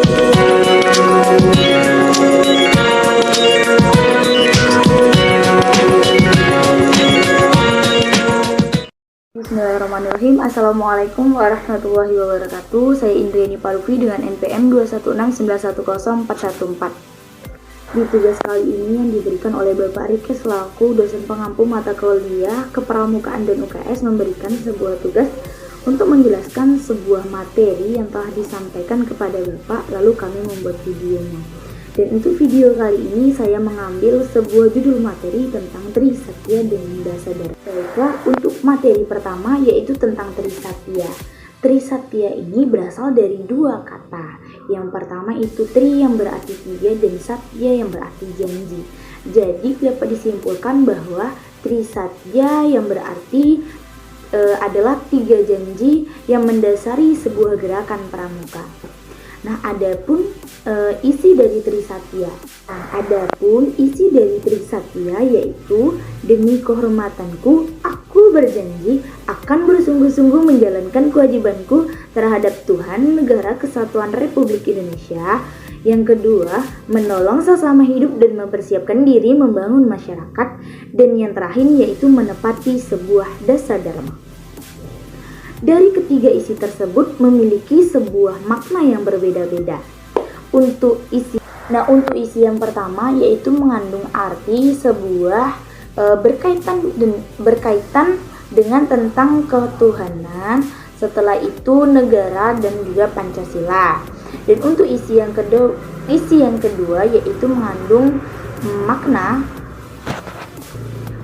Bismillahirrahmanirrahim. Assalamualaikum warahmatullahi wabarakatuh. Saya Indriani Paluvi dengan NPM 216910414. Di tugas kali ini yang diberikan oleh Bapak Riki selaku dosen pengampu mata kuliah Kepramukaan dan UKS memberikan sebuah tugas untuk menjelaskan sebuah materi yang telah disampaikan kepada Bapak, lalu kami membuat videonya. Dan untuk video kali ini saya mengambil sebuah judul materi tentang Trisatya dan Dasadharma. Baiklah, untuk materi pertama yaitu tentang Trisatya. Trisatya ini berasal dari dua kata. Yang pertama itu tri yang berarti tiga dan satya yang berarti janji. Jadi dapat disimpulkan bahwa Trisatya yang berarti adalah tiga janji yang mendasari sebuah gerakan pramuka. Nah, adapun isi dari Trisatya. Isi dari Trisatya yaitu demi kehormatanku, aku berjanji akan bersungguh-sungguh menjalankan kewajibanku terhadap Tuhan, negara kesatuan Republik Indonesia. Yang kedua, menolong sesama hidup dan mempersiapkan diri membangun masyarakat. Dan yang terakhir yaitu menepati sebuah dasadharma. Dari ketiga isi tersebut memiliki sebuah makna yang berbeda-beda. Untuk isi yang pertama yaitu mengandung arti sebuah berkaitan dengan tentang ketuhanan, setelah itu negara dan juga Pancasila. Dan untuk isi yang kedua yaitu mengandung makna.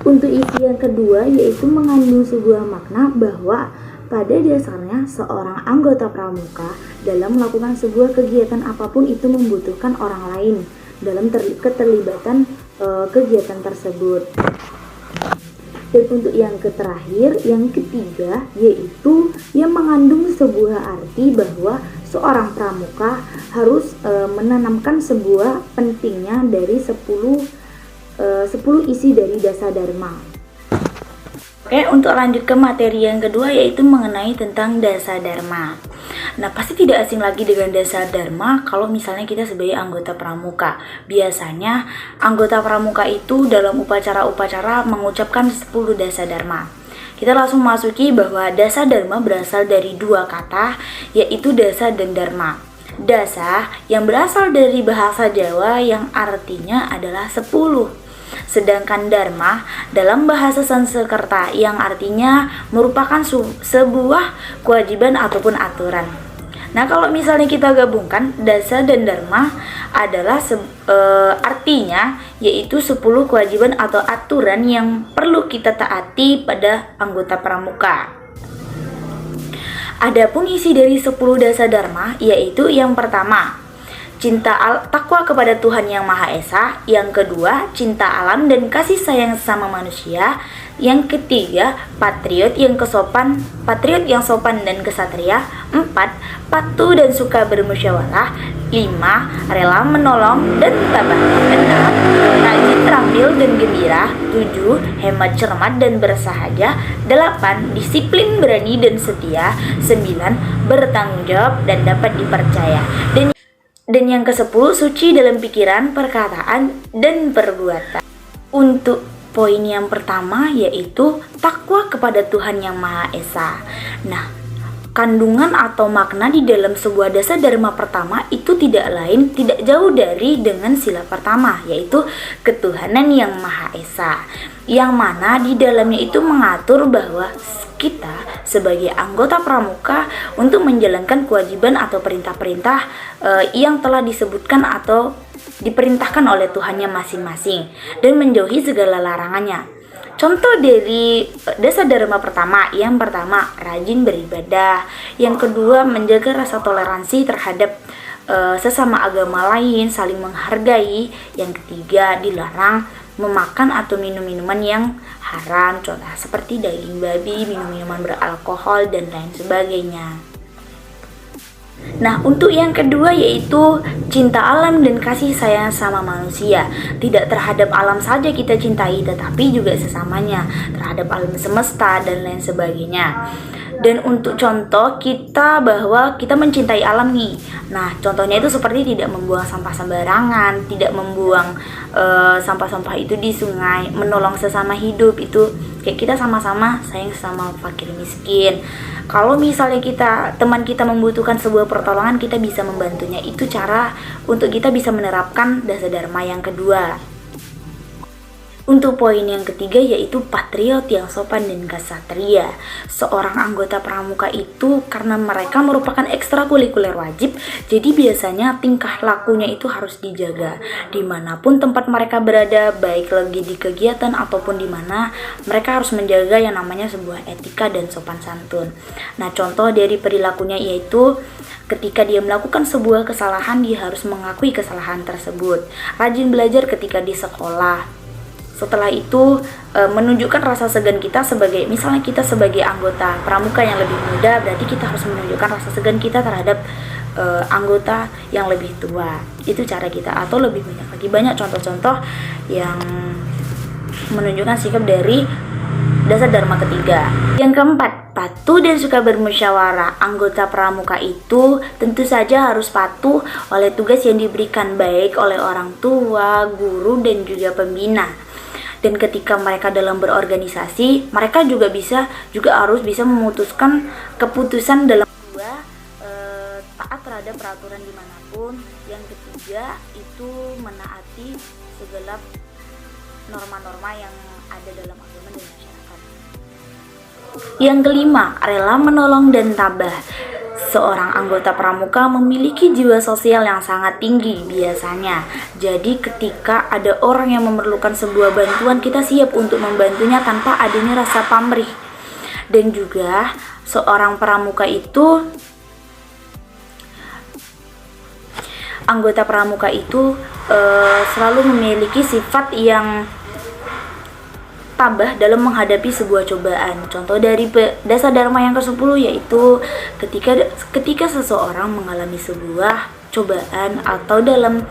Untuk isi yang kedua yaitu mengandung sebuah makna bahwa pada dasarnya seorang anggota pramuka dalam melakukan sebuah kegiatan apapun itu membutuhkan orang lain dalam keterlibatan kegiatan tersebut. Dan untuk yang ketiga yaitu yang mengandung sebuah arti bahwa seorang pramuka harus menanamkan sebuah pentingnya dari 10 isi dari Dasadharma. Oke, untuk lanjut ke materi yang kedua yaitu mengenai tentang Dasadharma. Nah, pasti tidak asing lagi dengan Dasadharma kalau misalnya kita sebagai anggota pramuka. Biasanya anggota pramuka itu dalam upacara-upacara mengucapkan 10 Dasadharma. Kita langsung masuki bahwa Dasadharma berasal dari dua kata yaitu dasa dan dharma. Dasa yang berasal dari bahasa Jawa yang artinya adalah 10. Sedangkan dharma dalam bahasa Sanskerta yang artinya merupakan sebuah kewajiban ataupun aturan. Nah, kalau misalnya kita gabungkan dasa dan dharma adalah artinya yaitu 10 kewajiban atau aturan yang perlu kita taati pada anggota pramuka. Adapun isi dari 10 Dasadharma yaitu yang pertama, takwa kepada Tuhan Yang Maha Esa. Yang kedua, cinta alam dan kasih sayang sesama manusia. Yang ketiga, patriot yang sopan dan kesatria. 4, patuh dan suka bermusyawarah. 5, rela menolong dan tabah. 6, rajin, terampil dan gembira. 7, hemat, cermat dan bersahaja. 8, disiplin, berani dan setia. 9, bertanggung jawab dan dapat dipercaya. Dan yang ke-10, suci dalam pikiran, perkataan, dan perbuatan. Untuk poin yang pertama yaitu takwa kepada Tuhan Yang Maha Esa. Nah, kandungan atau makna di dalam sebuah Dasadharma pertama itu tidak jauh dari dengan sila pertama yaitu ketuhanan Yang Maha Esa. Yang mana di dalamnya itu mengatur bahwa kita sebagai anggota pramuka untuk menjalankan kewajiban atau perintah-perintah yang telah disebutkan atau diperintahkan oleh Tuhannya masing-masing dan menjauhi segala larangannya. Contoh dari Dasadharma pertama, yang pertama rajin beribadah, yang kedua menjaga rasa toleransi terhadap sesama agama lain, saling menghargai, yang ketiga dilarang memakan atau minum minuman yang haram, contoh seperti daging babi, minum minuman beralkohol dan lain sebagainya. Nah, untuk yang kedua yaitu cinta alam dan kasih sayang sama manusia. Tidak terhadap alam saja kita cintai, tetapi juga sesamanya, terhadap alam semesta dan lain sebagainya. Dan untuk contoh kita bahwa kita mencintai alam nih. Nah, contohnya itu seperti tidak membuang sampah sembarangan, tidak membuang sampah-sampah itu di sungai, menolong sesama hidup, itu kayak kita sama-sama sayang sama fakir miskin. Kalau misalnya teman kita membutuhkan sebuah pertolongan, kita bisa membantunya. Itu cara untuk kita bisa menerapkan dasa dharma yang kedua. Untuk poin yang ketiga yaitu patriot yang sopan dan ksatria. Seorang anggota pramuka itu karena mereka merupakan ekstrakurikuler wajib, jadi biasanya tingkah lakunya itu harus dijaga. Dimanapun tempat mereka berada, baik lagi di kegiatan ataupun di mana, mereka harus menjaga yang namanya sebuah etika dan sopan santun. Nah, contoh dari perilakunya yaitu ketika dia melakukan sebuah kesalahan, dia harus mengakui kesalahan tersebut. Rajin belajar ketika di sekolah. Setelah itu menunjukkan rasa segan kita sebagai, misalnya kita sebagai anggota pramuka yang lebih muda, berarti kita harus menunjukkan rasa segan kita terhadap anggota yang lebih tua. Itu cara kita, atau lebih banyak lagi, banyak contoh-contoh yang menunjukkan sikap dari dasar dharma ketiga. Yang keempat, patuh dan suka bermusyawarah. Anggota pramuka itu tentu saja harus patuh oleh tugas yang diberikan, baik oleh orang tua, guru, dan juga pembina. Dan ketika mereka dalam berorganisasi, mereka juga harus bisa memutuskan keputusan dalam taat terhadap peraturan dimanapun. Yang ketiga itu menaati segala norma-norma yang ada dalam agama dan masyarakat. Yang kelima, rela menolong dan tabah. Seorang anggota pramuka memiliki jiwa sosial yang sangat tinggi biasanya. Jadi ketika ada orang yang memerlukan sebuah bantuan, kita siap untuk membantunya tanpa adanya rasa pamrih. Dan juga seorang anggota pramuka itu selalu memiliki sifat yang tabah dalam menghadapi sebuah cobaan. Contoh dari dasar dharma yang ke-10 yaitu ketika seseorang mengalami sebuah cobaan atau dalam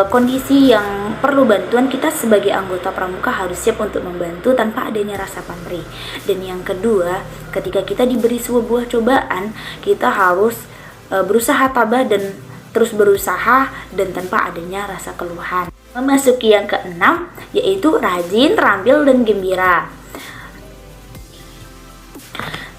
kondisi yang perlu bantuan, kita sebagai anggota pramuka harus siap untuk membantu tanpa adanya rasa pamrih. Dan yang kedua, ketika kita diberi sebuah cobaan, kita harus berusaha tabah dan terus berusaha dan tanpa adanya rasa keluhan. Memasuki yang keenam yaitu rajin, terampil, dan gembira.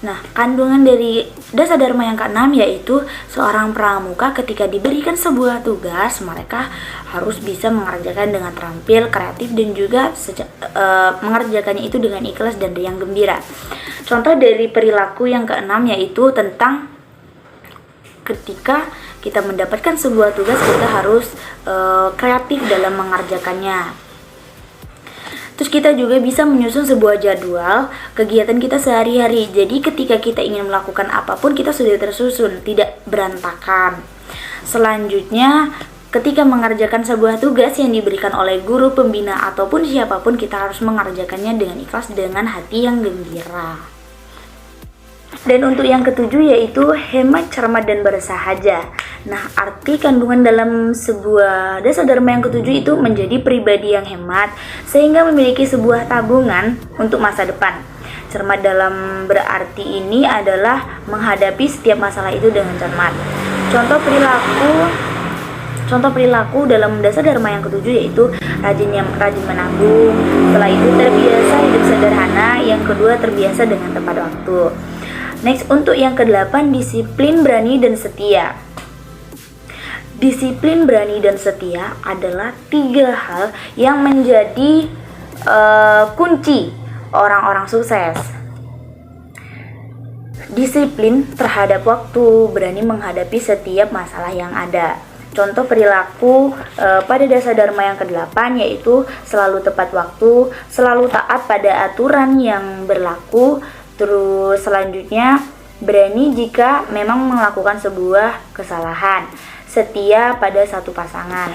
Nah, kandungan dari dasa dharma yang keenam yaitu seorang pramuka ketika diberikan sebuah tugas, mereka harus bisa mengerjakan dengan terampil, kreatif, dan juga mengerjakannya itu dengan ikhlas dan riang gembira. Contoh dari perilaku yang keenam yaitu tentang ketika kita mendapatkan sebuah tugas, kita harus kreatif dalam mengerjakannya. Terus kita juga bisa menyusun sebuah jadwal kegiatan kita sehari-hari. Jadi ketika kita ingin melakukan apapun, kita sudah tersusun, tidak berantakan. Selanjutnya, ketika mengerjakan sebuah tugas yang diberikan oleh guru, pembina, ataupun siapapun, kita harus mengerjakannya dengan ikhlas, dengan hati yang gembira. Dan untuk yang ketujuh yaitu hemat, cermat, dan bersahaja. Nah, arti kandungan dalam sebuah dasa dharma yang ketujuh itu menjadi pribadi yang hemat sehingga memiliki sebuah tabungan untuk masa depan. Cermat dalam berarti ini adalah menghadapi setiap masalah itu dengan cermat. Contoh perilaku dalam dasa dharma yang ketujuh yaitu rajin menabung. Setelah itu terbiasa hidup sederhana. Yang kedua, terbiasa dengan tepat waktu. Next, untuk yang ke-8, disiplin, berani, dan setia. Disiplin, berani, dan setia adalah 3 hal yang menjadi kunci orang-orang sukses. Disiplin terhadap waktu, berani menghadapi setiap masalah yang ada. Contoh perilaku pada dasa dharma yang ke-8 yaitu selalu tepat waktu, selalu taat pada aturan yang berlaku. Terus selanjutnya, berani jika memang melakukan sebuah kesalahan, setia pada satu pasangan.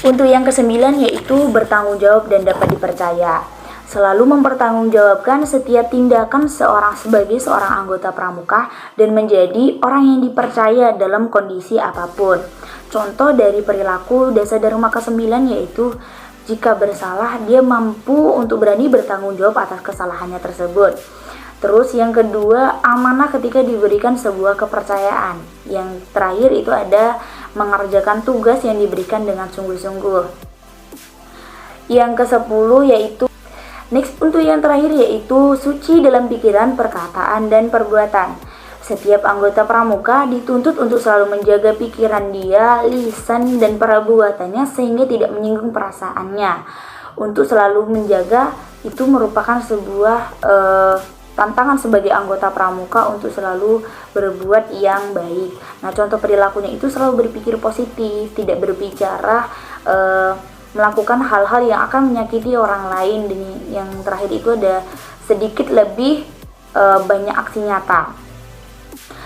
Untuk yang ke-9 yaitu bertanggung jawab dan dapat dipercaya. Selalu mempertanggungjawabkan setiap tindakan sebagai seorang anggota pramuka dan menjadi orang yang dipercaya dalam kondisi apapun. Contoh dari perilaku dasa dharma ke-9 yaitu jika bersalah, dia mampu untuk berani bertanggung jawab atas kesalahannya tersebut. Terus yang kedua, amanah ketika diberikan sebuah kepercayaan. Yang terakhir itu ada mengerjakan tugas yang diberikan dengan sungguh-sungguh. Yang ke-10 yaitu next, untuk yang terakhir yaitu suci dalam pikiran, perkataan, dan perbuatan. Setiap anggota pramuka dituntut untuk selalu menjaga pikiran dia, lisan, dan perbuatannya sehingga tidak menyinggung perasaannya. Untuk selalu menjaga itu merupakan sebuah tantangan sebagai anggota pramuka untuk selalu berbuat yang baik. Nah, contoh perilakunya itu selalu berpikir positif, tidak berbicara melakukan hal-hal yang akan menyakiti orang lain, dan yang terakhir itu ada sedikit lebih banyak aksi nyata.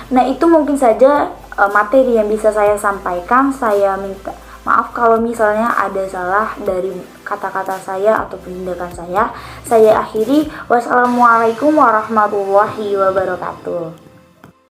Nah, itu mungkin saja materi yang bisa saya sampaikan. Saya minta maaf kalau misalnya ada salah dari kata-kata saya atau tindakan saya. Saya akhiri. Wassalamualaikum warahmatullahi wabarakatuh.